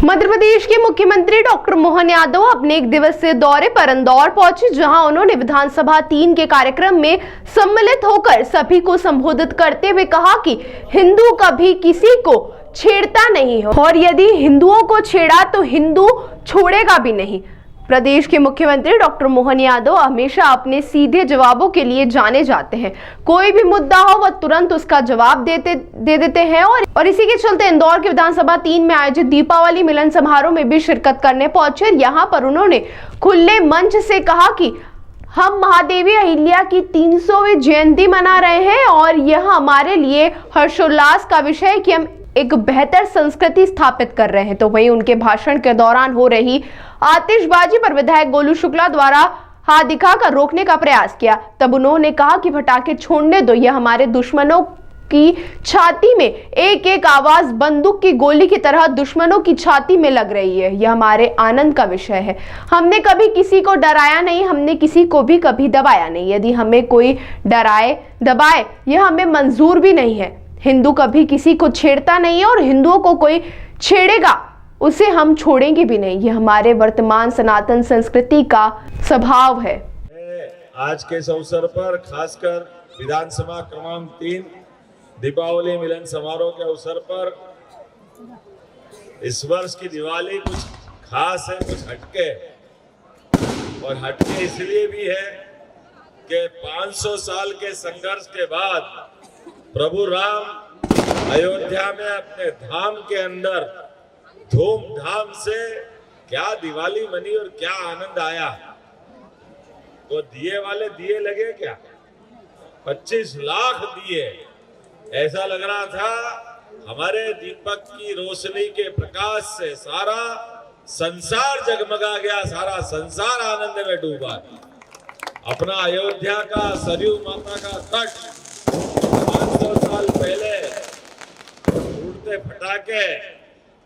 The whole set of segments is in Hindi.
मध्य प्रदेश के मुख्यमंत्री डॉक्टर मोहन यादव अपने एक दिवसीय दौरे पर इंदौर पहुंचे, जहां उन्होंने विधानसभा 3 के कार्यक्रम में सम्मिलित होकर सभी को संबोधित करते हुए कहा कि हिंदू कभी किसी को छेड़ता नहीं है और यदि हिंदुओं को छेड़ा तो हिंदू छोड़ेगा भी नहीं। प्रदेश के मुख्यमंत्री डॉक्टर मोहन यादव हमेशा अपने सीधे जवाबों के लिए जाने जाते हैं। कोई भी मुद्दा हो वह तुरंत उसका जवाब दे देते हैं और इसी के चलते इंदौर के विधानसभा 3 में आयोजित दीपावली मिलन समारोह में भी शिरकत करने पहुंचे। यहाँ पर उन्होंने खुले मंच से कहा कि हम महादेवी अहिल्या की 300वीं जयंती मना रहे हैं और यह हमारे लिए हर्षोल्लास का विषय है कि हम एक बेहतर संस्कृति स्थापित कर रहे हैं। तो वहीं उनके भाषण के दौरान हो रही आतिशबाजी पर विधायक गोलू शुक्ला द्वारा हाथ दिखाकर रोकने का प्रयास किया। तब उन्होंने कहा कि पटाखे छोड़ने दो, यह हमारे दुश्मनों की छाती में एक एक आवाज बंदूक की गोली की तरह दुश्मनों की छाती में लग रही है। यह हमारे आनंद का विषय है। हमने कभी किसी को डराया नहीं, हमने किसी को भी कभी दबाया नहीं। यदि हमें कोई डराए दबाए यह हमें मंजूर भी नहीं है। हिंदू कभी किसी को छेड़ता नहीं है और हिंदुओं को कोई छेड़ेगा उसे हम छोड़ेंगे भी नहीं। यह हमारे वर्तमान सनातन संस्कृति का स्वभाव है। आज के इस अवसर पर खासकर विधानसभा क्रमांक 3 दीपावली मिलन समारोह के अवसर पर इस वर्ष की दिवाली कुछ खास है, कुछ हटके, और हटके इसलिए भी है कि 500 साल के संघर्ष के बाद प्रभु राम अयोध्या में अपने धाम के अंदर धूमधाम से क्या दिवाली मनी और क्या आनंद आया। वो दिए वाले दिए लगे क्या, 25 लाख दिए, ऐसा लग रहा था हमारे दीपक की रोशनी के प्रकाश से सारा संसार जगमगा गया, सारा संसार आनंद में डूबा। अपना अयोध्या का सरयू माता का तट 500 साल पहले उड़ते फटाके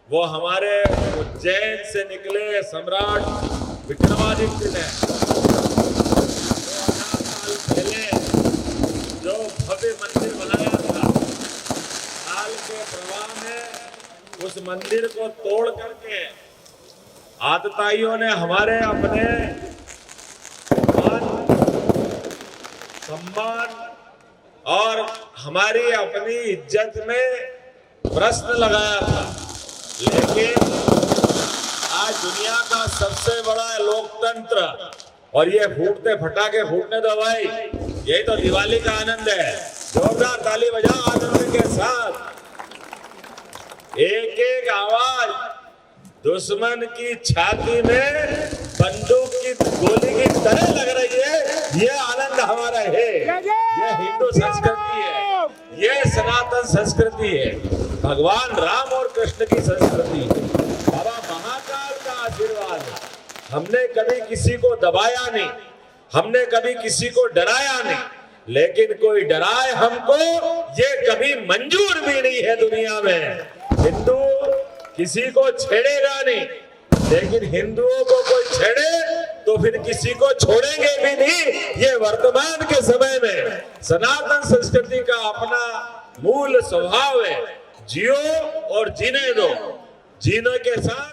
वो हमारे उज्जैन से निकले सम्राट विक्रमादित्य ने 2000 साल पहले जो भव्य मंदिर बनाया था, काल के प्रवाह में उस मंदिर को तोड़ करके आतताइयों ने हमारे अपने सम्मान और हमारी अपनी इज्जत में प्रश्न लगाया था। लेकिन आज दुनिया का सबसे बड़ा लोकतंत्र और ये फूटते फटाके फूटने दो भाई, यही तो दिवाली का आनंद है। जोरदार ताली बजाओ आनंद के साथ। एक एक आवाज दुश्मन की छाती में बंदूक की गोली की तरह लग रही है। ये आनंद हमारा है, ये हिंदू संस्कृति है, ये सनातन संस्कृति है, भगवान राम और कृष्ण की संस्कृति, बाबा महाकाल का आशीर्वाद है। हमने कभी किसी को दबाया नहीं, हमने कभी किसी को डराया नहीं, लेकिन कोई डराए हमको ये कभी मंजूर भी नहीं है दुनिया में। हिंदू किसी को छेड़ेगा नहीं, लेकिन हिंदुओं को कोई छेड़े तो फिर किसी को छोड़ेंगे भी नहीं। ये वर्तमान के समय में सनातन संस्कृति का अपना मूल स्वभाव है। जियो और जीने दो, जीने के साथ